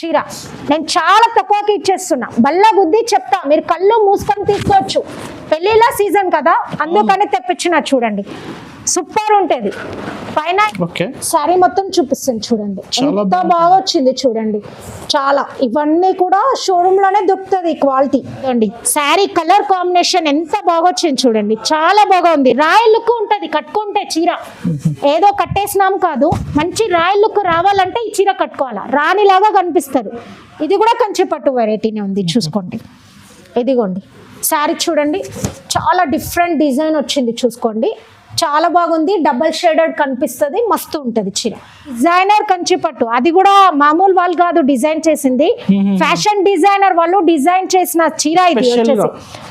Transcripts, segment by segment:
చీర నేను చాలా తక్కువకి ఇచ్చేస్తున్నా. బల్ల గుద్ది చెప్తా, మీరు కళ్ళు మూసుకొని తీసుకోవచ్చు. పెళ్లిళ్ళ సీజన్ కదా, అందుకని తెప్పించిన. చూడండి సూపర్ ఉంటది. పైన సారీ మొత్తం చూపిస్తాను చూడండి, ఎంత బాగా వచ్చింది చూడండి. చాలా ఇవన్నీ కూడా షోరూమ్ లోనే దొరుకుతుంది క్వాలిటీ. చూడండి శారీ కలర్ కాంబినేషన్ ఎంత బాగా వచ్చింది చూడండి, చాలా బాగా ఉంది. రాయల్ లుక్ ఉంటది కట్టుకుంటే చీర, ఏదో కట్టేసినాం కాదు. మంచి రాయల్ లుక్ రావాలంటే ఈ చీర కట్టుకోవాలా, రాణిలాగా కనిపిస్తుంది. ఇది కూడా కంచి పట్టు వెరైటీనే ఉంది, చూసుకోండి. ఇదిగోండి శారీ చూడండి, చాలా డిఫరెంట్ డిజైన్ వచ్చింది, చూసుకోండి. చాలా బాగుంది, డబల్ షేడెడ్ కనిపిస్తుంది, మస్తు ఉంటది చీర. డిజైనర్ కంచి పట్టు, అది కూడా మామూలు వాళ్ళు కాదు డిజైన్ చేసింది, ఫ్యాషన్ డిజైనర్ వాళ్ళు డిజైన్ చేసిన చీర ఇది వచ్చేసి.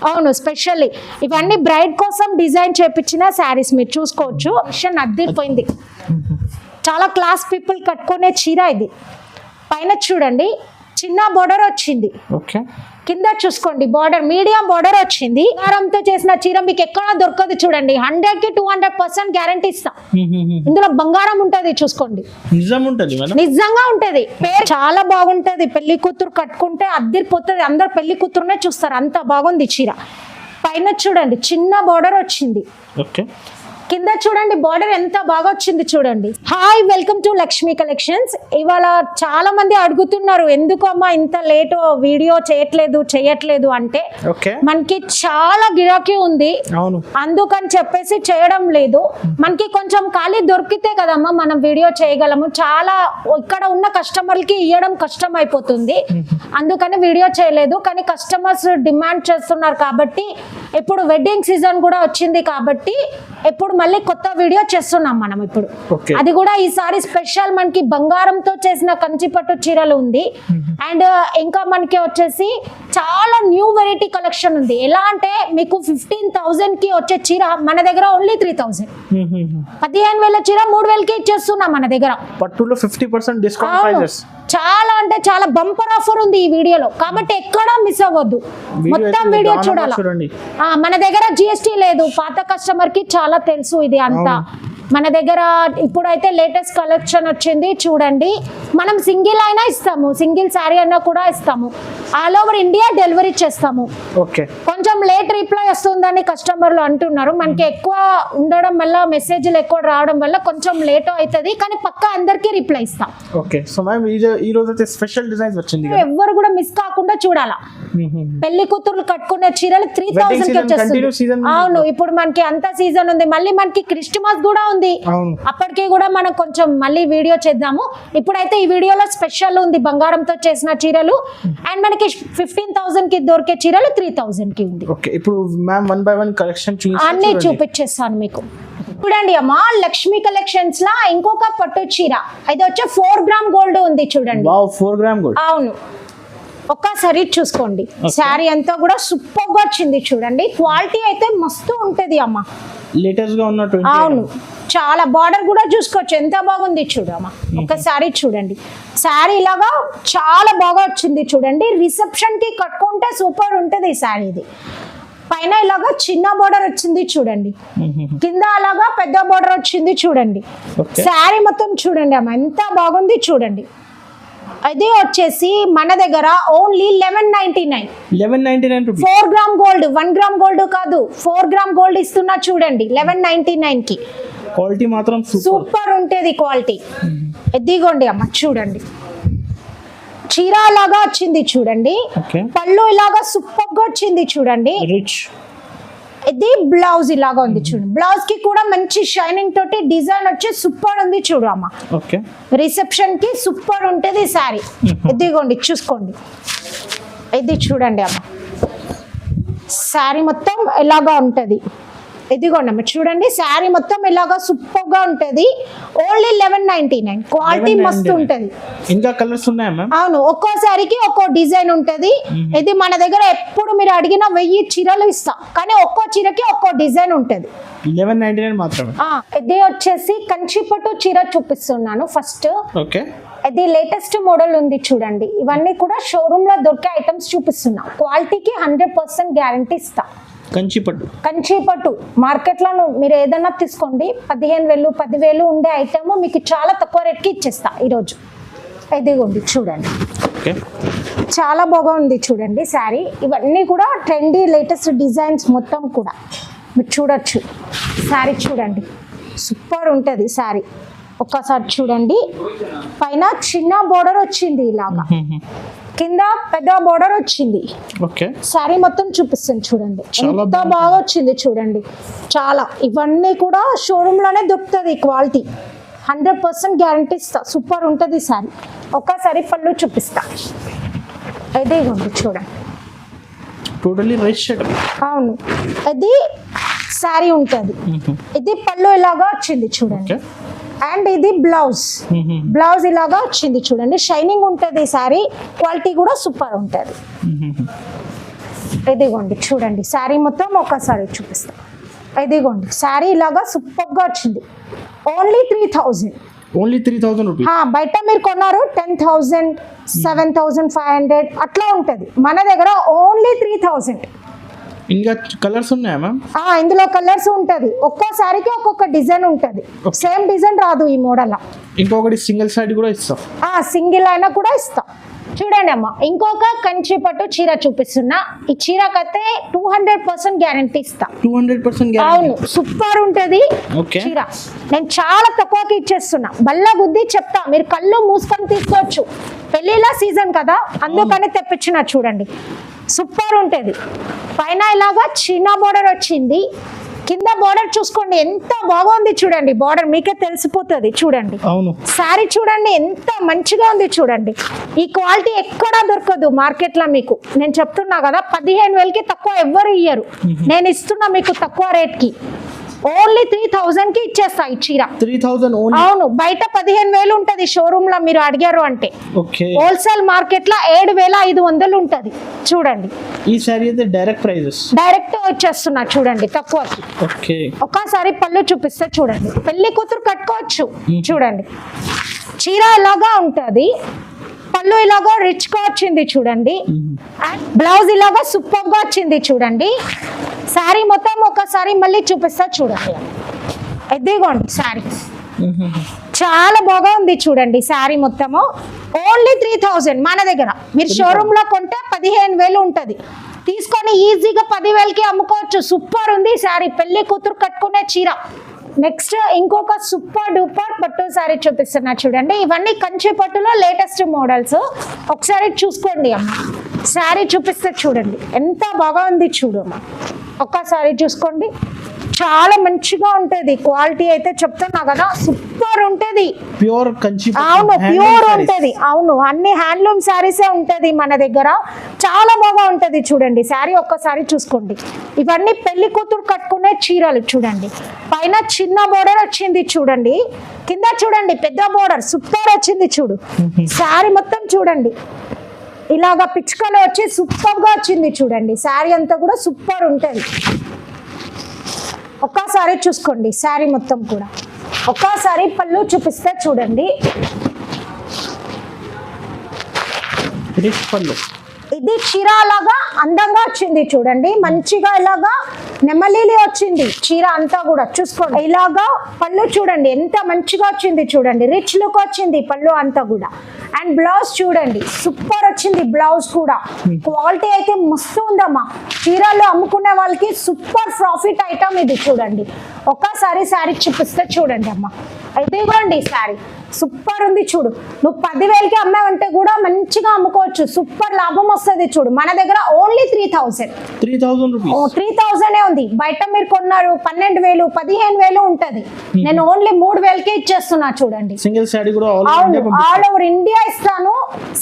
అవును, స్పెషల్లీ ఇవన్నీ బ్రైడ్ కోసం డిజైన్ చేపించిన శారీస్, మీరు చూసుకోవచ్చు. మిషన్ అద్దిపోయింది, చాలా క్లాస్ పీపుల్ కట్టుకునే చీర ఇది. పైన చూడండి చిన్న బోర్డర్ వచ్చింది, కింద చూసుకోండి బార్డర్ మీడియం బార్డర్ వచ్చింది. బంగారంతో చేసిన చీర మీకు ఎక్కడ దొరకదు చూడండి. 100కి 200% గ్యారంటీ ఇస్తా. ఇందులో బంగారం ఉంటది, చూసుకోండి. నిజంగా ఉంటది, పేరు చాలా బాగుంటది. పెళ్లి కూతురు కట్టుకుంటే అద్దరిపోతుంది, అందరు పెళ్లి కూతురునే చూస్తారు, అంత బాగుంది చీర. పైన చూడండి చిన్న బార్డర్ వచ్చింది, కింద చూడండి బార్డర్ ఎంత బాగా వచ్చింది చూడండి. Hi, welcome to Lakshmi collections. ఇవాళ చాలా మంది అడుగుతున్నారు, ఎందుకు అమ్మా ఇంత లేట్ వీడియో చేయట్లేదు అంటే, మనకి చాలా గిరాకీ ఉంది, అందుకని చెప్పేసి చేయడం లేదు. మనకి కొంచెం ఖాళీ దొరికితే కదమ్మా మనం వీడియో చేయగలము. చాలా ఇక్కడ ఉన్న కస్టమర్లకి ఇవ్వడం కష్టం అయిపోతుంది, అందుకని వీడియో చేయలేదు. కానీ కస్టమర్స్ డిమాండ్ చేస్తున్నారు కాబట్టి, ఇప్పుడు వెడ్డింగ్ సీజన్ కూడా వచ్చింది కాబట్టి ఇప్పుడు మళ్ళీ కొత్త వీడియో చేస్తున్నాం మనం ఇప్పుడు. అది కూడా ఈసారి స్పెషల్ మనకి బంగారంతో చేసిన కంచి పట్టు చీరలు ఉంది. అండ్ ఇంకా మనకి వచ్చేసి చాలా న్యూ వెరైటీ కలెక్షన్ ఉంది. ఎలా అంటే మీకు 15,000 కి వచ్చే చీర మన దగ్గర ఓన్లీ 3,000, 15,000 చీర 3,000కి ఇచ్చేస్తున్నాం మన దగ్గర. పట్టులో 50% డిస్కౌంట్ ప్రైజెస్. చాలా అంటే చాలా బంపర్ ఆఫర్ ఉంది ఈ వీడియోలో, కాబట్టి ఎక్కడా మిస్ అవ్వద్దు, మొత్తం వీడియో చూడాలి. మన దగ్గర జిఎస్టీ లేదు, పాత కస్టమర్ కి చాలా తెలుసు ఇది అంతా. మన దగ్గర ఇప్పుడైతే లేటెస్ట్ కలెక్షన్ వచ్చింది చూడండి. మనం సింగిల్ అయినా ఇస్తాము, సింగిల్ శారీ అయినా కూడా ఇస్తాము. ఆల్ ఓవర్ ఇండియా డెలివరీ చేస్తాము. కొంచెం లేట్ రిప్లై వస్తుందని కస్టమర్లు అంటున్నారు. మనకి ఎక్కువ ఉండడం వల్ల, మెసేజ్లు ఎక్కువ రావడం వల్ల కొంచెం లేట్ అవుతుంది, కానీ పక్కా అందరికీ రిప్లై ఇస్తాం. ఎవ్వరు కూడా మిస్ కాకుండా చూడాలా. పెళ్లి కూతుర్లు కట్టుకునే చీరలు 3,000కి వచ్చేస్తుంది. అవును, ఇప్పుడు మనకి అంత సీజన్ ఉంది, మళ్ళీ మనకి క్రిస్మస్ కూడా ఉంది, అప్పటికి కూడా మనం కొంచెం మళ్ళీ వీడియో చేద్దాము. ఇప్పుడైతే ఈ వీడియోలో స్పెషల్ ఉంది, బంగారంతో చేసిన చీరలు. అండ్ మనకి 15,000కి దొరికే చీరలు 3,000కి ఉంది. ఇప్పుడు మ్యామ్ 1 by 1 కలెక్షన్ అన్ని చూపించేస్తాను మీకు. చూడండి అమ్మా, లక్ష్మీ కలెక్షన్స్ లా ఇంకొక పట్టు చీర, ఇది వచ్చే 4 గ్రామ్ గోల్డ్ ఉంది చూడండి. 4 గ్రామ్ గోల్డ్. అవును, ఒక్కసారి చూసుకోండి. శారీ అంతా కూడా సూపర్ గా వచ్చింది చూడండి. క్వాలిటీ అయితే మస్తు ఉంటది అమ్మా, లేటెస్ట్ గా ఉన్నట్టు. అవును, చాలా బార్డర్ కూడా చూసుకోవచ్చు, ఎంత బాగుంది చూడమ్మా. ఒకసారి చూడండి, శారీ ఇలాగా చాలా బాగా వచ్చింది చూడండి. రిసెప్షన్ కి కట్టుకుంటే సూపర్ ఉంటది ఈ శారీ. ఇది పైన ఇలాగా చిన్న బోర్డర్ వచ్చింది చూడండి, కింద అలాగా పెద్ద బోర్డర్ వచ్చింది చూడండి. శారీ మొత్తం చూడండి అమ్మా, ఎంత బాగుంది చూడండి. అది వచ్చేసి మన దగ్గర only 1199 rupees. 4 gram gold, 1 gram gold కాదు, 4 గ్రామ్ గోల్డ్ ఇస్తున్నా చూడండి 1199 కి. క్వాలిటీ మాత్రం సూపర్ ఉంటది క్వాలిటీ. ఎదిగోండి అమ్మ చూడండి, చీర లాగా వచ్చింది చూడండి, పళ్ళు ఇలాగా సూపర్ గా వచ్చింది చూడండి. ఇది బ్లౌజ్ ఇలాగా ఉంది చూడండి. బ్లౌజ్ కి కూడా మంచి షైనింగ్ తోటి డిజైన్ వచ్చి సూపర్ ఉంది చూడు అమ్మ. రిసెప్షన్ కి సూపర్ ఉంటది శారీ. ఇదిగోండి చూసుకోండి, ఇది చూడండి అమ్మ, శారీ మొత్తం ఇలాగా ఉంటది. ఇదిగోండి అమ్మ చూడండి, శారీ మొత్తం ఇలాగా సూపర్ గా ఉంటది. ఓన్లీ 1199. క్వాలిటీ మస్తు ఉంటది. ఇంకా కలర్స్ ఉన్నాయా? అవును, ఒక్కో శారీకి ఒక్కో డిజైన్ ఉంటది. ఇది మన దగ్గర ఎప్పుడు మీరు అడిగిన 1000 చీరలు ఇస్తాం, కానీ ఒక్కో చీరకి ఒక్కో డిజైన్ ఉంటది. 1199 మాత్రమే. ఇది వచ్చేసి కంచి పట్టు చీర చూపిస్తున్నాను ఫస్ట్. ఇది లేటెస్ట్ మోడల్ ఉంది చూడండి. ఇవన్నీ కూడా షోరూమ్ లో దొరికే ఐటమ్స్ చూపిస్తున్నా. క్వాలిటీకి 100% గ్యారంటీ ఇస్తా. కంచి పట్టు మార్కెట్ లో మీరు ఏదైనా తీసుకోండి, 15,000 10,000 ఉండే ఐటమ్ మీకు చాలా తక్కువ రేట్కి ఇచ్చేస్తా ఈరోజు. ఇదిగోండి చూడండి, ఓకే. చాలా బాగుంది చూడండి శారీ. ఇవన్నీ కూడా ట్రెండీ లేటెస్ట్ డిజైన్స్ మొత్తం కూడా మీరు చూడొచ్చు. శారీ చూడండి సూపర్ ఉంటుంది శారీ. ఒక్కసారి చూడండి, పైన చిన్న బోర్డర్ వచ్చింది ఇలాగా, కింద పెద్ద బోర్డర్ వచ్చింది. ఓకే. శారీ మొత్తం చూపిస్తాను చూడండి, చాలా ఎంత బాగా వచ్చింది చూడండి. చాలా ఇవన్నీ కూడా షోరూమ్ లోనే దొరుకుతుంది క్వాలిటీ, 100% గ్యారంటీ ఇస్తా. సూపర్ ఉంటుంది శారీ. ఒక్కసారి పళ్ళు చూపిస్తా. ఇదే ఉంది చూడండి. Totally right shade. అవును, ఇది శారీ ఉంటుంది. ఇది పళ్ళు ఇలాగా వచ్చింది చూడండి. అండ్ ఇది బ్లౌజ్. బ్లౌజ్ ఇలాగా వచ్చింది చూడండి. షైనింగ్ ఉంటుంది శారీ, క్వాలిటీ కూడా సూపర్ ఉంటుంది. ఇదిగోండి చూడండి శారీ మొత్తం ఒకసారి చూపిస్తా. ఇదిగోండి శారీ ఇలాగా సూపర్ గా వచ్చింది. ఓన్లీ 3000. Only 3000 rupees. బయట మీరు కొన్నారు 10,000, 7,500 అట్లా ఉంటుంది. మన దగ్గర ఓన్లీ 3000. ఇంకా కలర్స్ ఉన్నాయా మ్యామ్? ఇందులో కలర్స్ ఉంటది. ఒక్కో శారీకి ఒక్కొక్క డిజైన్ ఉంటది, సేమ్ డిజైన్ రాదు ఈ మోడల్. ఇంకొకటి సింగిల్ సారీ కూడా ఇస్తాం. సింగిల్ అయినా కూడా ఇస్తాం. చూడండి అమ్మా, ఇంకొక కంచి పట్టు చీర చూపిస్తున్నా. ఈ చీరకైతే 200% గ్యారంటీ ఇస్తా. 200% అవును, సూపర్ ఉంటది ఓకే. చీర. నేను చాలా తక్కువకి ఇచ్చేస్తున్నా. బల్ల గుద్ది చెప్తా, మీరు కళ్ళు మూసుకొని తీసుకోవచ్చు. పెళ్లిళ్ళ సీజన్ కదా, అందుకని తెప్పించిన. చూడండి సూపర్ ఉంటది. పైన ఇలాగా చిన్న బోర్డర్ వచ్చింది, కింద బోర్డర్ చూసుకోండి ఎంత బాగుంది చూడండి. బోర్డర్ మీకే తెలిసిపోతుంది చూడండి. అవును, శారీ చూడండి ఎంత మంచిగా ఉంది చూడండి. ఈ క్వాలిటీ ఎక్కడా దొరకదు మార్కెట్ లో. మీకు నేను చెప్తున్నా కదా, 15,000కి తక్కువ ఎవ్వరు ఇయ్యరు. నేను ఇస్తున్నా మీకు తక్కువ రేట్ కి. ఓన్లీ 3,000కి ఇచ్చేస్తా ఈ చీర. 3,000 ఓన్లీ. అవును, బయట 15,000 ఉంటది షోరూమ్ లో మీరు అడిగారు అంటే. ఓకే. హోల్సేల్ మార్కెట్ లో 7,500 ఉంటది చూడండి. ఈ సారీ అయితే డైరెక్ట్ ప్రైజెస్. డైరెక్ట్ వచ్చేస్తున్నా చూడండి తక్కువకి. ఓకే. ఒకసారి పళ్ళు చూపిస్తే చూడండి, పెళ్లి కూతురు కట్టుకోవచ్చు. చూడండి చీర ఇలాగా ఉంటది, పళ్ళు ఇలాగా రిచ్ గా వచ్చింది చూడండి. అండ్ బ్లౌజ్ ఇలాగా సూపర్ గా వచ్చింది చూడండి. శారీ మొత్తం ఒకసారి మళ్ళీ చూపిస్తా చూడండి. ఎదిగోండి శారీ చాలా బాగా ఉంది చూడండి. శారీ మొత్తము ఓన్లీ 3,000 మన దగ్గర. మీరు షోరూమ్ లో కొంటే 15,000 ఉంటది. తీసుకొని ఈజీగా 10,000కి అమ్ముకోవచ్చు. సూపర్ ఉంది శారీ, పెళ్లి కూతురు కట్టుకునే చీర. నెక్స్ట్ ఇంకొక సూపర్ డూపర్ పట్టు శారీ చూపిస్తున్నా చూడండి. ఇవన్నీ కంచి పట్టులో లేటెస్ట్ మోడల్స్. ఒకసారి చూసుకోండి అమ్మ, శారీ చూపిస్తే చూడండి ఎంత బాగా ఉంది చూడమ్మా. ఒక్కసారి చూసుకోండి, చాలా మంచిగా ఉంటది. క్వాలిటీ అయితే చెప్తున్నా కదా, సూపర్ ఉంటది. ప్యూర్ కంచి. అవును, ప్యూర్ ఉంటది. అవును, అన్ని హ్యాండ్లూమ్ శారీసే ఉంటది మన దగ్గర. చాలా బాగా ఉంటది చూడండి శారీ. ఒక్కసారి చూసుకోండి, ఇవన్నీ పెళ్లి కూతురు కట్టుకునే చీరలు చూడండి. పైన చిన్న బోర్డర్ వచ్చింది చూడండి, కింద చూడండి పెద్ద బోర్డర్ సూపర్ వచ్చింది చూడు. శారీ మొత్తం చూడండి ఇలాగా పిచ్చుకలు వచ్చి సూపర్ గా వచ్చింది చూడండి. శారీ అంతా కూడా సూపర్ ఉంటది. ఒక్కసారి చూసుకోండి శారీ మొత్తం కూడా. ఒక్కసారి పళ్ళు చూపిస్తే చూడండి. ఇది చీర లాగా అందంగా వచ్చింది చూడండి. మంచిగా ఇలాగా నెమలీలి వచ్చింది చీర అంతా కూడా. చూసుకోండి ఇలాగా పళ్ళు చూడండి ఎంత మంచిగా వచ్చింది చూడండి. రిచ్ లుక్ వచ్చింది పళ్ళు అంతా కూడా. అండ్ బ్లౌజ్ చూడండి సూపర్ వచ్చింది. బ్లౌజ్ కూడా క్వాలిటీ అయితే మస్తు ఉందమ్మా. చీరలు అమ్ముకునే వాళ్ళకి సూపర్ ప్రాఫిట్ ఐటమ్ ఇది చూడండి. ఒక్కసారి శారీ చూపిస్తే చూడండి అమ్మా. ఇదిగోండి శారీ సూపర్ ఉంది చూడు. నువ్వు 10,000కి అమ్మావంటే కూడా మంచిగా అమ్ముకోవచ్చు. సూపర్ లాభం వస్తుంది చూడు. మన దగ్గర ఓన్లీ 3,000. 3,000 ఉంది. బయట మీరు కొన్నారు 12,000, 15,000 ఉంటది. నేను ఓన్లీ 3,000కే ఇచ్చేస్తున్నా చూడండి. సింగిల్ సారీ కూడా ఆల్ ఓవర్ ఇండియా ఇస్తాను,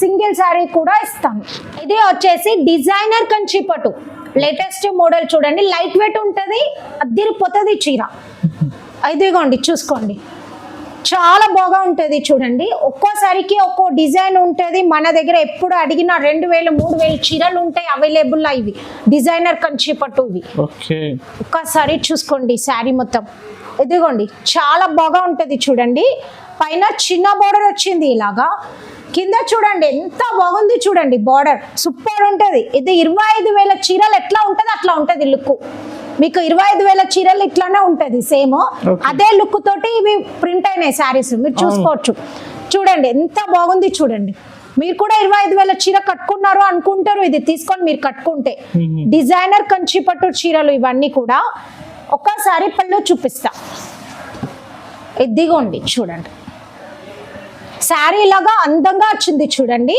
సింగిల్ సారీ కూడా ఇస్తాను. ఇది వచ్చేసి డిజైనర్ కంచి పట్టు లేటెస్ట్ మోడల్ చూడండి. లైట్ వెయిట్ ఉంటది, అద్దిరిపోతుంది చీర. ఇదిగోండి చూసుకోండి చాలా బాగా ఉంటుంది చూడండి. ఒక్కోసారికి ఒక్కో డిజైన్ ఉంటుంది. మన దగ్గర ఎప్పుడు అడిగినా 2,000, 3,000 చీరలు ఉంటాయి అవైలబుల్. ఇవి డిజైనర్ కంచి పట్టు ఇవి. ఒక్కసారి చూసుకోండి శారీ మొత్తం. ఇదిగోండి చాలా బాగా ఉంటుంది చూడండి. పైన చిన్న బోర్డర్ వచ్చింది ఇలాగా, కింద చూడండి ఎంత బాగుంది చూడండి. బార్డర్ సూపర్ ఉంటుంది. ఇది 25,000 చీరలు ఎట్లా ఉంటుంది అట్లా ఉంటుంది లుక్. మీకు 25,000 చీరలు ఇట్లానే ఉంటది సేమ్. అదే లుక్ తోటి ఇవి ప్రింట్ అయినాయి శారీస్ మీరు చూసుకోవచ్చు. చూడండి ఎంత బాగుంది చూడండి. మీరు కూడా 25,000 చీర కట్టుకున్నారు అనుకుంటారు, ఇది తీసుకొని మీరు కట్టుకుంటే. డిజైనర్ కంచి పట్టు చీరలు ఇవన్నీ కూడా. ఒక్కసారి పళ్ళు చూపిస్తా, ఇదిగోండి చూడండి. శారీ లాగా అందంగా వచ్చింది చూడండి,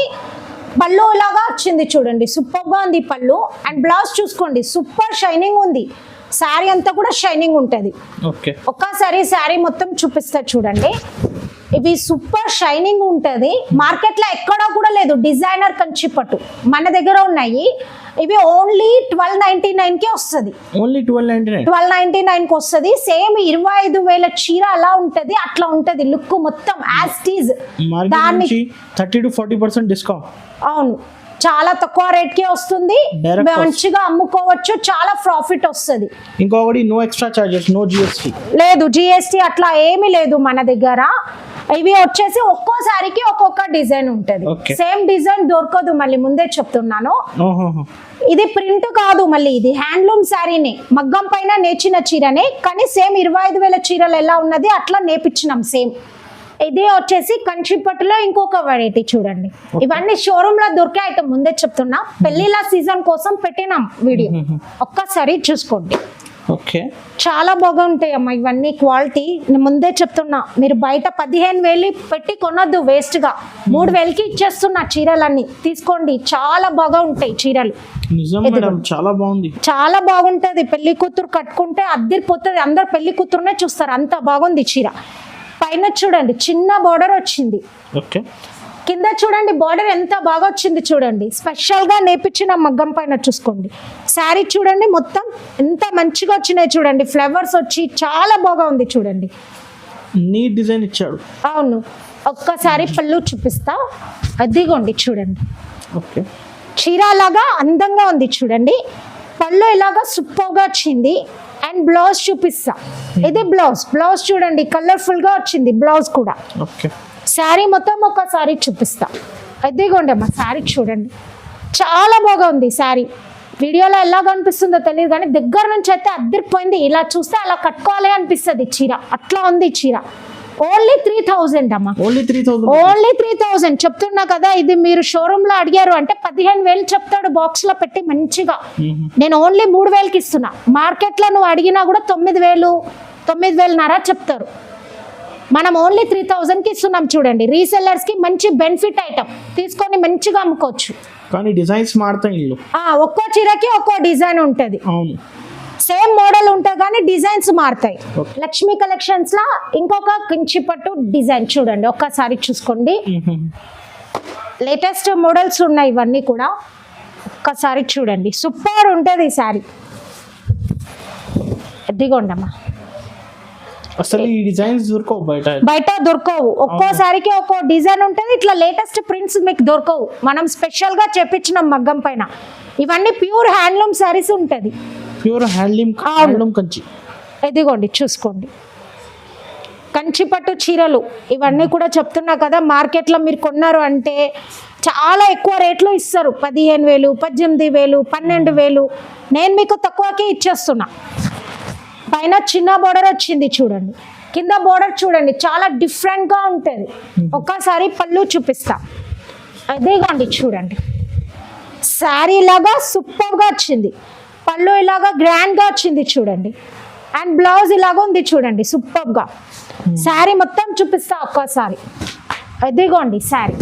పళ్ళు లాగా వచ్చింది చూడండి, సూపర్ గా ఉంది పళ్ళు. అండ్ బ్లౌజ్ చూసుకోండి, సూపర్ షైనింగ్ ఉంది. శారీ అంతా కూడా షైనింగ్ ఉంటుంది. ఒక్కసారి శారీ మొత్తం చూపిస్తా చూడండి, ఇవి సూపర్ షైనింగ్ ఉంటుంది. మార్కెట్లో ఎక్కడా కూడా లేదు డిజైనర్ కంచి పట్టు, మన దగ్గర ఉన్నాయి. ఇవి ఓన్లీ 1299కే వస్తుంది. ఓన్లీ 1299కి వస్తుంది. సేమ్ 25,000 చీర అలా ఉంటది, అట్లా ఉంటది లుక్ మొత్తం యాజ్ ఇట్ ఈజ్. దాన్ని 30 to 40% డిస్కౌంట్. అవును, చాలా తక్కువ రేట్ కే వస్తుంది, మంచిగా అమ్ముకోవచ్చు, చాలా ప్రాఫిట్ వస్తుంది. ఇంకొకటి no extra charges, no GST లేదు, జిఎస్టీ అట్లా ఏమీ లేదు మన దగ్గర. ఇవి వచ్చేసి ఒక్కోసారికి ఒక్కొక్క డిజైన్ ఉంటది, సేమ్ డిజైన్ దొరకదు. మళ్ళీ ముందే చెప్తున్నాను, ఇది ప్రింట్ కాదు, మళ్ళీ ఇది హ్యాండ్లూమ్ శారీనే, మగ్గం పైన నేర్చిన చీరనే, కానీ సేమ్ 25,000 చీరలు ఎలా ఉన్నది అట్లా నేర్పించినాం సేమ్. ఇది వచ్చేసి కంచి పట్టులో ఇంకొక వెరైటీ చూడండి. ఇవన్నీ షోరూమ్ లో దొరికే ఐటమ్, ముందే చెప్తున్నా, పెళ్లిళ్ళ సీజన్ కోసం పెట్టినాం వీడియో, ఒక్కసారి చూసుకోండి. చాలా బాగుంటాయి అమ్మా ఇవన్నీ. క్వాలిటీ ముందే చెప్తున్నా, మీరు బయట 15,000 పెట్టి కొనొద్దు వేస్ట్ గా. 3,000కి ఇచ్చేస్తున్నా చీరలన్నీ, తీసుకోండి. చాలా బాగా ఉంటాయి చీరలు, చాలా బాగుంది, చాలా బాగుంటది. పెళ్లి కూతురు కట్టుకుంటే అద్దరిపోతుంది, అందరు పెళ్లి కూతురునే చూస్తారు, అంత బాగుంది చీర. పైన చూడండి చిన్న బార్డర్ వచ్చింది, కింద చూడండి బార్డర్ ఎంత బాగా వచ్చింది చూడండి, స్పెషల్ గా నేర్పించిన మగ్గం పైన చూసుకోండి. శారీ చూడండి మొత్తం ఎంత మంచిగా వచ్చినాయి చూడండి, ఫ్లవర్స్ వచ్చి చాలా బాగా ఉంది చూడండి, నీట్ డిజైన్ ఇచ్చాడు. అవును, ఒక్కసారి పళ్ళు చూపిస్తా, అదిగోండి చూడండి. చీర లాగా అందంగా ఉంది చూడండి, పళ్ళు ఇలాగా సూపర్ గా వచ్చింది. అండ్ బ్లౌజ్ చూపిస్తా, ఇది బ్లౌజ్ చూడండి, కలర్ఫుల్ గా వచ్చింది బ్లౌజ్ కూడా. శారీ మొత్తం ఒకసారి చూపిస్తా, అదిగోండి అమ్మా శారీ చూడండి, చాలా బాగా ఉంది శారీ. వీడియోలో ఎలా కనిపిస్తుందో తెలియదు కానీ దగ్గర నుంచి అయితే అద్దరిపోయింది, ఇలా చూస్తే అలా కట్టుకోవాలి అనిపిస్తుంది చీర, అట్లా ఉంది చీర. ఓన్లీ 3,000 అమ్మా, ఓన్లీ 3,000 చెప్తున్నా కదా. ఇది మీరు షోరూమ్ లో అడిగారు అంటే 15,000 చెప్తాడు బాక్స్ లో పెట్టి మంచిగా, నేను ఓన్లీ 3,000కి ఇస్తున్నా. మార్కెట్ లో నువ్వు అడిగినా కూడా 9,000, 9,500 చెప్తారు, మనం ఓన్లీ 3,000కి ఇస్తున్నాం చూడండి. రీసెల్లర్స్ కి మంచి బెనిఫిట్ ఐటమ్, తీసుకొని మంచిగా అమ్ముకోవచ్చు. కానీ డిజైన్స్ మారుతాయి, ఒక్కో చీరకి ఒక్కో డిజైన్ ఉంటది, సేమ్ మోడల్ ఉంటుంది కానీ డిజైన్స్ మారుతాయి. లక్ష్మీ కలెక్షన్స్ లా ఇంకొక కంచి పట్టు డిజైన్ చూడండి, ఒక్కసారి చూసుకోండి. లేటెస్ట్ మోడల్స్ ఉన్నాయి ఇవన్నీ కూడా, ఒక్కసారి చూడండి, సూపర్ ఉంటుంది ఈ శారీ. ఎదిగోండి అమ్మా, అసలు ఈ డిజైన్స్ దొరకవు బయట దొరకవు, ఒక్కోసారికి ఒక్కో డిజైన్ ఉంటుంది. ఇట్లా లేటెస్ట్ ప్రింట్స్ మీకు దొరకవు, మనం స్పెషల్ గా చేపించినాం మగ్గం పైన. ఇవన్నీ ప్యూర్ హ్యాండ్లూమ్ శారీస్ ఉంటుంది, ప్యూర్ హ్యాండ్లూమ్ కంచి. ఇదిగోండి చూసుకోండి, కంచి పట్టు చీరలు ఇవన్నీ కూడా చెప్తున్నా కదా. మార్కెట్లో మీరు కొన్నారు అంటే చాలా ఎక్కువ రేట్లో ఇస్తారు, 15,000, 18,000, 12,000. నేను మీకు తక్కువకే ఇచ్చేస్తున్నా. పైన చిన్న బోర్డర్ వచ్చింది చూడండి, కింద బోర్డర్ చూడండి, చాలా డిఫరెంట్గా ఉంటుంది. ఒక్కసారి పళ్ళు చూపిస్తా, అదేగోండి చూడండి, శారీ లాగా సూపర్గా వచ్చింది, పళ్ళు ఇలాగా గ్రాండ్గా వచ్చింది చూడండి. అండ్ బ్లౌజ్ ఇలాగా ఉంది చూడండి సూపర్గా. శారీ మొత్తం చూపిస్తా ఒక్కసారి, అదిగోండి శారీ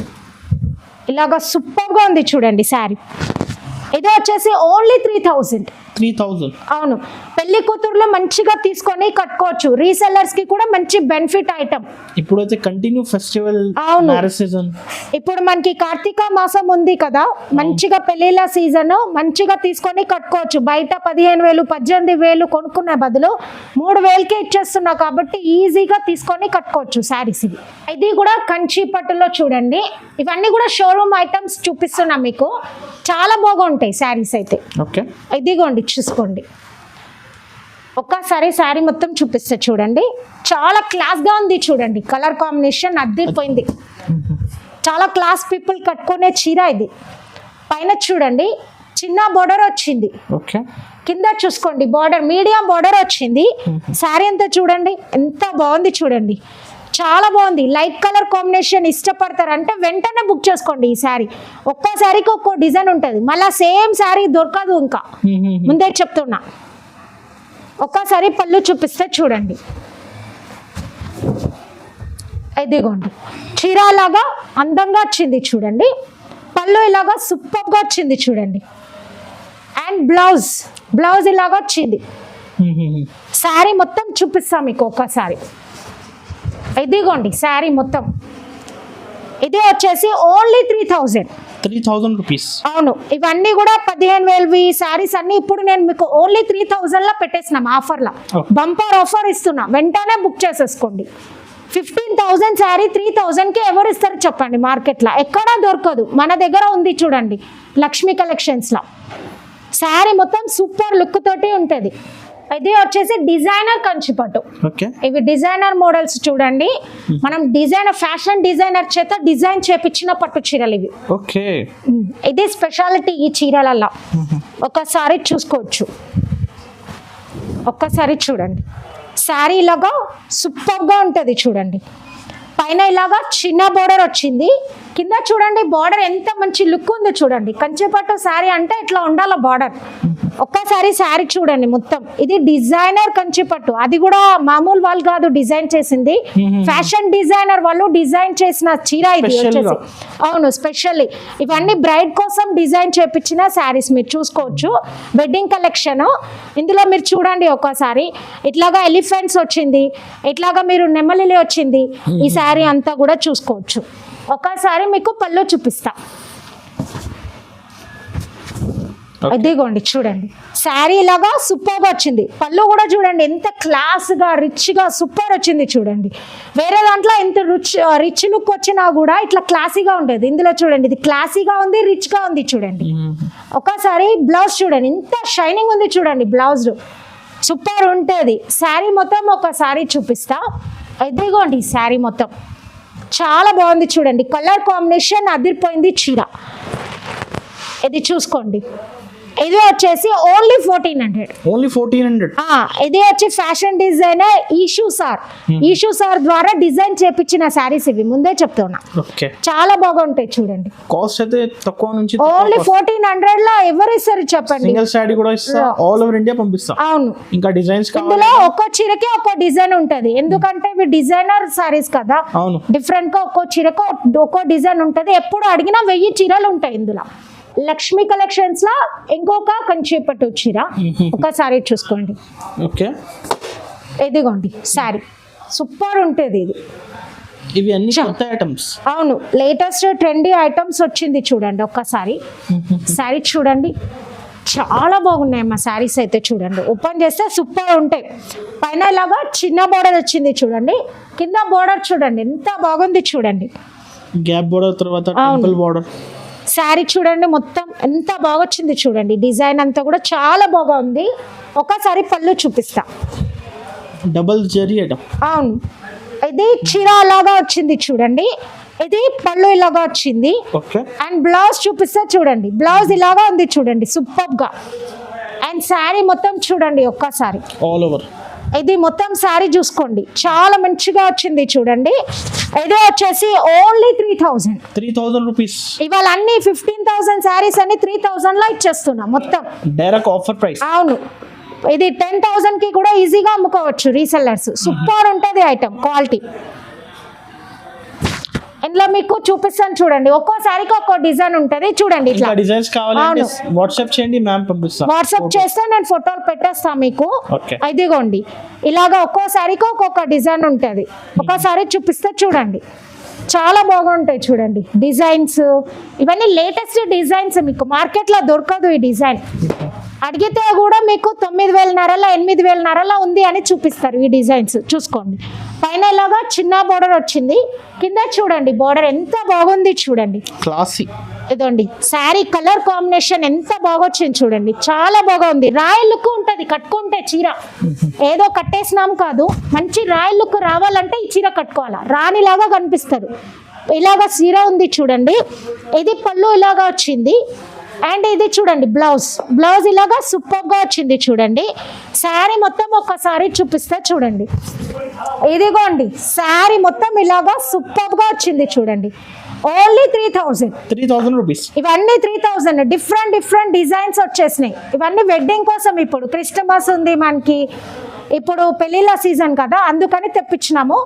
ఇలాగా సూపర్గా ఉంది చూడండి శారీ. ఇది వచ్చేసి ఓన్లీ 3,000. అవును, పెళ్లి కూతురులో మంచిగా తీసుకొని కట్టుకోవచ్చు, రీసెల్లర్స్ కి కూడా మంచి బెనిఫిట్ ఐటమ్. ఇప్పుడు అయితే కంటిన్యూ ఫెస్టివల్, ఇప్పుడు మనకి కార్తీక మాసం ఉంది కదా, మంచిగా పెళ్లిళ్ళ సీజన్, మంచిగా తీసుకొని కట్టుకోవచ్చు. బయట 15,000, 18,000 కొనుక్కునే బదులు 3,000కే ఇచ్చేస్తున్నా కాబట్టి ఈజీగా తీసుకొని కట్టుకోవచ్చు శారీస్. ఇది కూడా కంచి పట్టులో చూడండి, ఇవన్నీ కూడా షోరూమ్ ఐటమ్స్ చూపిస్తున్నా మీకు, చాలా బాగుంటాయి శారీస్ అయితే. ఇదిగోండి చూసుకోండి, ఒక్కసారి శారీ మొత్తం చూపిస్తే చూడండి, చాలా క్లాస్గా ఉంది చూడండి, కలర్ కాంబినేషన్ అద్దరిపోయింది, చాలా క్లాస్ పీపుల్ కట్టుకునే చీర ఇది. పైన చూడండి చిన్న బోర్డర్ వచ్చింది, కింద చూసుకోండి బార్డర్ మీడియం బార్డర్ వచ్చింది. శారీ అంతా చూడండి ఎంత బాగుంది చూడండి, చాలా బాగుంది. లైట్ కలర్ కాంబినేషన్ ఇష్టపడతారంటే వెంటనే బుక్ చేసుకోండి ఈ శారీ. ఒక్కో శారీకి ఒక్కో డిజైన్ ఉంటుంది, మళ్ళీ సేమ్ శారీ దొరకదు. ఇంకా ముందే చెప్తున్నా. ఒక్కసారి పళ్ళు చూపిస్తే చూడండి. ఇదిగోండి చీర లాగా అందంగా వచ్చింది చూడండి. పళ్ళు ఇలాగా సూపర్గా వచ్చింది చూడండి. అండ్ బ్లౌజ్ ఇలాగా వచ్చింది. శారీ మొత్తం చూపిస్తాం మీకు ఒక్కసారి. ఇదిగోండి శారీ మొత్తం. ఇది వచ్చేసి ఓన్లీ 3,000 రూపీస్. అవును, ఇవన్నీ కూడా 15,000 శారీస్ అన్ని ఇప్పుడు నేను మీకు ఓన్లీ 3,000 పెట్టేసినాం ఆఫర్లో. బంపర్ ఆఫర్ ఇస్తున్నా, వెంటనే బుక్ చేసేసుకోండి. 15,000 శారీ 3,000కి ఎవరు ఇస్తారు చెప్పండి? మార్కెట్లో ఎక్కడా దొరకదు, మన దగ్గర ఉంది చూడండి లక్ష్మీ కలెక్షన్స్లో. శారీ మొత్తం సూపర్ లుక్ తోటి ఉంటుంది. ఇది వచ్చేసి డిజైనర్ కంచిపట్టు. ఇవి డిజైనర్ మోడల్స్ చూడండి. మనం ఫ్యాషన్ డిజైనర్ చేత డిజైన్ చేపించిన పట్టు చీరలు ఇవి. ఇది స్పెషాలిటీ ఈ చీరలలో. ఒకసారి చూసుకోవచ్చు, ఒక్కసారి చూడండి. శారీ ఇలాగా సూపర్గా ఉంటుంది చూడండి. పైన ఇలాగా చిన్న బోర్డర్ వచ్చింది, కింద చూడండి బార్డర్ ఎంత మంచి లుక్ ఉంది చూడండి. కంచిపట్టు శారీ అంటే ఇట్లా ఉండాల బార్డర్. ఒక్కసారి శారీ చూడండి మొత్తం. ఇది డిజైనర్ కంచిపట్టు, అది కూడా మామూలు వాళ్ళు కాదు డిజైన్ చేసింది, ఫ్యాషన్ డిజైనర్ వాళ్ళు డిజైన్ చేసిన చీర ఇది వచ్చేసి. అవును, స్పెషల్లీ ఇవన్నీ బ్రైడ్ కోసం డిజైన్ చేపించిన శారీస్ మీరు చూసుకోవచ్చు. Wedding collection. ఇందులో మీరు చూడండి ఒకసారి ఇట్లాగా ఎలిఫెంట్స్ వచ్చింది, ఇట్లాగా మీరు నెమలిలి వచ్చింది. ఈ శారీ అంతా కూడా చూసుకోవచ్చు. ఒకసారి మీకు పళ్ళు చూపిస్తా. ఇదిగోండి చూడండి, శారీ లాగా సూపర్ గా వచ్చింది. పళ్ళు కూడా చూడండి ఎంత క్లాస్ గా రిచ్ గా సూపర్ వచ్చింది చూడండి. వేరే దాంట్లో ఎంత రిచ్ లుక్ వచ్చినా కూడా ఇట్లా క్లాసీగా ఉండేది, ఇందులో చూడండి ఇది క్లాసీగా ఉంది, రిచ్ గా ఉంది చూడండి. ఒకసారి బ్లౌజ్ చూడండి ఎంత షైనింగ్ ఉంది చూడండి, బ్లౌజ్ సూపర్ ఉంటుంది. శారీ మొత్తం ఒకసారి చూపిస్తా. ఇదిగోండి శారీ మొత్తం చాలా బాగుంది చూడండి. కలర్ కాంబినేషన్ అదిరిపోయింది చీర. ఇది చూసుకోండి. ఇది వచ్చేసి ఓన్లీ 1400. ఇది వచ్చి ఫ్యాషన్ డిజైనర్ ఈషూ సార్ ద్వారా డిజైన్ చేపించిన శారీస్ ఇవి, ముందే చెప్తున్నా. చాలా బాగుంటాయి చూడండి. కాస్ట్ అయితే తక్కువ నుంచి ఓన్లీ 1400 లో ఎవరు ఇస్తారు చెప్పండి? సింగిల్ శారీ కూడా ఇస్తా, ఆల్ ఓవర్ ఇండియా పంపిస్తా. అవును, ఇంకా డిజైన్స్ ఇందులో ఒక్కో చీరకి ఒక్కో డిజైన్ ఉంటది, ఎందుకంటే ఇవి డిజైనర్ శారీస్ కదా. డిఫరెంట్ గా ఒక్కో చీరకు ఒక్కో డిజైన్ ఉంటది. ఎప్పుడు అడిగినా 1000 చీరలు ఉంటాయి ఇందులో. లక్ష్మీ కలెక్షన్స్ లా ఇంకొక కంచిపట్టు చీర ఒకసారి చూసుకోండి. ఇదిగోండి శారీ సూపర్ ఉంటుంది. ఇది ఇవి అన్ని కొత్త ఐటమ్స్. అవును, లేటెస్ట్ ట్రెండీ ఐటమ్స్ వచ్చింది చూడండి. ఒక్కసారి శారీ చూడండి, చాలా బాగున్నాయి మా శారీస్ అయితే చూడండి. ఓపెన్ చేస్తే సూపర్ ఉంటాయి. పైన ఇలాగా చిన్న బోర్డర్ వచ్చింది చూడండి, కింద బోర్డర్ చూడండి ఎంత బాగుంది చూడండి. గ్యాప్ బోర్డర్ తర్వాత టెంపుల్ బోర్డర్. శారీ చూడండి మొత్తం ఎంత బాగా వచ్చింది చూడండి. డిజైన్ అంతా కూడా చాలా బాగా ఉంది. ఒకసారి పళ్ళు చూపిస్తా. Double zari item. అవును, ఇది చీర లాగా వచ్చింది చూడండి. ఇది పళ్ళు ఇలాగా వచ్చింది. అండ్ బ్లౌజ్ చూపిస్తా చూడండి. బ్లౌజ్ ఇలాగా ఉంది చూడండి సూపర్ గా. అండ్ శారీ మొత్తం చూడండి ఒక్కసారి ఆల్ ఓవర్. ఇది మొత్తం శారీ చూసుకోండి, చాలా మంచిగా వచ్చింది చూడండి. ఇది వచ్చేసి ఓన్లీ 3,000 రూపీస్. ఇవాళ అన్ని 15,000 శారీస్ అన్ని 3,000 లో ఇచ్చేస్తున్నా మొత్తం డైరెక్ట్ ఆఫర్ ప్రైస్. అవును, ఇది 10,000 కి కూడా ఈజీగా అమ్ముకోవచ్చు రీసెల్లర్స్. సూపర్ ఉంటుంది ఐటమ్, క్వాలిటీ. ఇందులో మీకు చూపిస్తాను చూడండి. ఒక్కో శారీకి ఒక్కో డిజైన్ ఉంటది చూడండి. ఇట్లా డిజైన్స్ కావాలంటే వాట్సాప్ చేయండి, మ్యామ్ పంపిస్తా. వాట్సాప్ చేస్తే నేను ఫోటోలు పెట్టేస్తా మీకు. ఇదిగోండి ఇలాగా ఒక్కో శారీకి ఒక్కొక్క డిజైన్ ఉంటది. ఒకసారి చూపిస్తే చూడండి, చాలా బాగుంటాయి చూడండి డిజైన్స్. ఇవన్నీ లేటెస్ట్ డిజైన్స్, మీకు మార్కెట్లో దొరకదు ఈ డిజైన్. అడిగితే కూడా మీకు 9,500 8,500 ఉంది అని చూపిస్తారు ఈ డిజైన్స్. చూసుకోండి, పైన ఇలాగా చిన్న బోర్డర్ వచ్చింది, కింద చూడండి బోర్డర్ ఎంత బాగుంది చూడండి, క్లాసీ. ఇదండి శారీ కలర్ కాంబినేషన్ ఎంత బాగా వచ్చింది చూడండి, చాలా బాగా ఉంది. రాయల్ లుక్ ఉంటుంది కట్టుకుంటే చీర, ఏదో కట్టేసినాం కాదు. మంచి రాయల్ లుక్ రావాలంటే ఈ చీర కట్టుకోవాలా, రాణిలాగా కనిపిస్తారు. ఇలాగా చీర ఉంది చూడండి. ఇది పళ్ళు ఇలాగా వచ్చింది. అండ్ ఇది చూడండి బ్లౌజ్ ఇలాగా సూపర్ గా వచ్చింది చూడండి. శారీ మొత్తం ఒక్కసారి చూపిస్తే చూడండి. ఇదిగోండి శారీ మొత్తం ఇలాగా సూపర్ గా వచ్చింది చూడండి. Only 3000 rupees. ఇవన్నీ 3000 డిఫరెంట్ డిజైన్స్ వచ్చేసినాయి. ఇవన్నీ వెడ్డింగ్ కోసం, ఇప్పుడు క్రిస్టమస్ ఉంది మనకి, ఇప్పుడు పెళ్లిళ్ళ సీజన్ కదా, అందుకని తెప్పించినాము.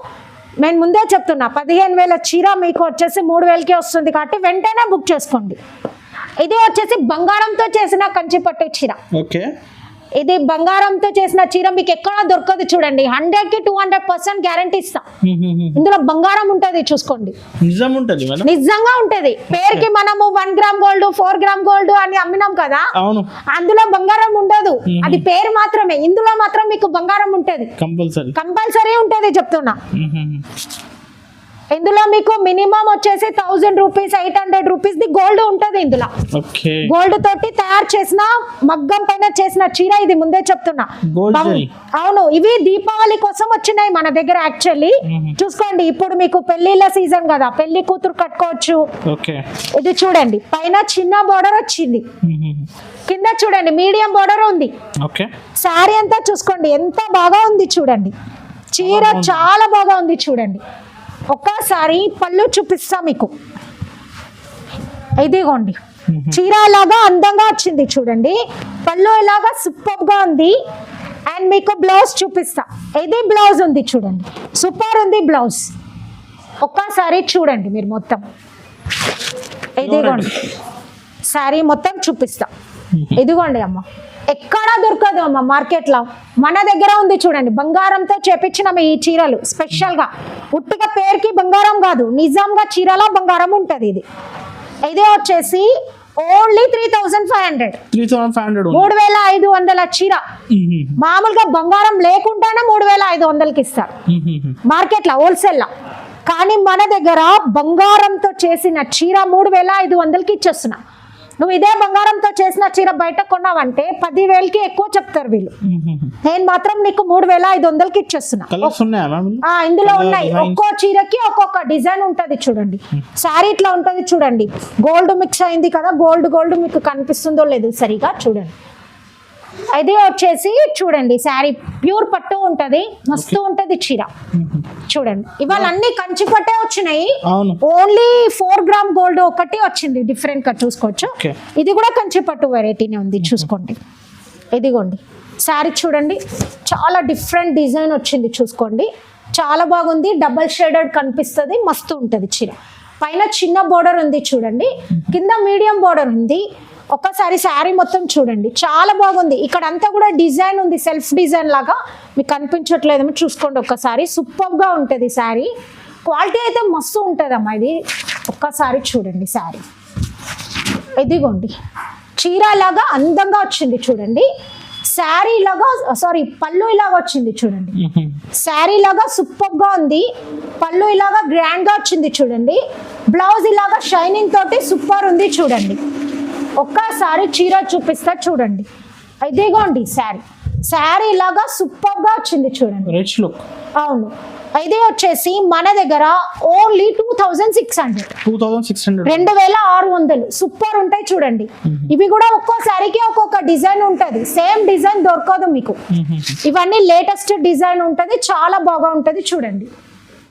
నేను ముందే చెప్తున్నా 15,000 చీర మీకు వచ్చేసి 3,000కే వస్తుంది కాబట్టి వెంటనే బుక్ చేసుకోండి. ఇది వచ్చేసి బంగారంతో చేసిన కంచిపట్టు చీర. ఓకే, ఇది బంగారంతో చేసిన చీర మీకు ఎక్కడా దొరకదు చూడండి. 100కి 200% గ్యారంటీ ఇస్తా. ఇందులో బంగారం ఉంటది చూసుకోండి, నిజం ఉంటది మేడం, నిజంగా ఉంటది. పేరుకి మనము 1 గ్రామ్ గోల్డ్ 4 గ్రామ్ గోల్డ్ అని అమ్మినాం కదా, అవును, అందులో బంగారం ఉండదు, అది పేరు మాత్రమే. ఇందులో మాత్రం మీకు బంగారం ఉంటది, కంపల్సరీ ఉంటది చెప్తున్నా. ఇందులో మీకు మినిమం వచ్చేసి 1000 రూపీస్ 800 రూపీస్ ది గోల్డ్ ఉంటది. ఇందులో గోల్డ్ తోటి తయారు చేసిన మగ్గం పైన చేసిన చీర ఇది, ముందే చెప్తున్నా. అవును, ఇవి దీపావళి కోసం వచ్చినాయి మన దగ్గర యాక్చువల్లీ. చూసుకోండి, ఇప్పుడు మీకు పెళ్లిళ్ళ సీజన్ కదా, పెళ్లి కూతురు కట్టుకోవచ్చు. ఇది చూడండి, పైన చిన్న బోర్డర్ వచ్చింది, కింద చూడండి మీడియం బోర్డర్ ఉంది. శారీ అంతా చూసుకోండి ఎంత బాగా ఉంది చూడండి. చీర చాలా బాగా ఉంది చూడండి. ఒక్కసారి పళ్ళు చూపిస్తా మీకు. ఇదిగోండి చీర ఇలాగా అందంగా వచ్చింది చూడండి. పళ్ళు ఇలాగా సూపర్ గా ఉంది. అండ్ మీకు బ్లౌజ్ చూపిస్తా. ఇది బ్లౌజ్ ఉంది చూడండి, సూపర్ ఉంది బ్లౌజ్. ఒక్కసారి చూడండి మీరు మొత్తం. ఇదిగోండి శారీ మొత్తం చూపిస్తా. ఇదిగోండి అమ్మ, ఎక్కడా దొరకదు అమ్మ మార్కెట్లో, మన దగ్గర ఉంది చూడండి. బంగారంతో చేపించిన ఈ చీరలు స్పెషల్ గా, ఉట్టిగా పేరుకి బంగారం కాదు, నిజంగా చీరలో బంగారం ఉంటది. ఇది వచ్చేసి ఓన్లీ 3500 3500 చీర. మామూలుగా బంగారం లేకుండానే 3500కి ఇస్తారు మార్కెట్ లో హోల్సేల్ లో, కానీ మన దగ్గర బంగారంతో చేసిన చీర 3500కి ఇచ్చేస్తున్నా. నువ్వు ఇదే బంగారంతో చేసిన చీర బయట కొన్నావంటే 10,000కి ఎక్కువ చెప్తారు వీళ్ళు. నేను మాత్రం నీకు 3500కి ఇచ్చేస్తున్నా. ఇందులో ఉన్నాయి, ఒక్కో చీరకి ఒక్కొక్క డిజైన్ ఉంటది చూడండి. శారీ ఇట్లా ఉంటది చూడండి, గోల్డ్ మిక్స్ అయింది కదా, గోల్డ్ మీకు కనిపిస్తుందో లేదు సరిగా చూడండి. ఇది వచ్చేసి చూడండి శారీ ప్యూర్ పట్టు ఉంటది, మస్తు ఉంటది చీర చూడండి. ఇవాళ అన్ని కంచి పట్టే వచ్చినాయి, ఓన్లీ 4 గ్రామ్ గోల్డ్ ఒకటి వచ్చింది డిఫరెంట్ గా చూసుకోవచ్చు. ఇది కూడా కంచి పట్టు వెరైటీనే ఉంది చూసుకోండి. ఇదిగోండి శారీ చూడండి, చాలా డిఫరెంట్ డిజైన్ వచ్చింది చూసుకోండి, చాలా బాగుంది. డబల్ షేడెడ్ కనిపిస్తుంది, మస్తు ఉంటది చీర. పైన చిన్న బోర్డర్ ఉంది చూడండి, కింద మీడియం బోర్డర్ ఉంది. ఒక్కసారి శారీ మొత్తం చూడండి, చాలా బాగుంది. ఇక్కడ అంతా కూడా డిజైన్ ఉంది, సెల్ఫ్ డిజైన్ లాగా మీకు కనిపించట్లేదేమో చూసుకోండి ఒక్కసారి. సూపర్ గా ఉంటుంది శారీ, క్వాలిటీ అయితే మస్తు ఉంటుంది అమ్మా. ఇది ఒక్కసారి చూడండి శారీ. ఇదిగోండి చీర లాగా అందంగా వచ్చింది చూడండి. శారీ లాగా పళ్ళు ఇలాగా వచ్చింది చూడండి. శారీ లాగా సూపర్ గా ఉంది, పళ్ళు ఇలాగా గ్రాండ్ గా వచ్చింది చూడండి. బ్లౌజ్ ఇలాగా షైనింగ్ తోటి సూపర్ ఉంది చూడండి. ఒక్కసారి చీర చూపిస్తా చూడండి. ఇదిగోండి శారీ లాగా సూపర్ గా వచ్చింది చూడండి, రిచ్ లుక్. అవును, ఇది వచ్చేసి మన దగ్గర ఓన్లీ 2600 2600 సూపర్ ఉంటాయి చూడండి. ఇవి కూడా ఒక్కో శారీకి ఒక్కొక్క డిజైన్ ఉంటది, సేమ్ డిజైన్ దొరకదు మీకు. ఇవన్నీ లేటెస్ట్ డిజైన్ ఉంటది, చాలా బాగా ఉంటది చూడండి.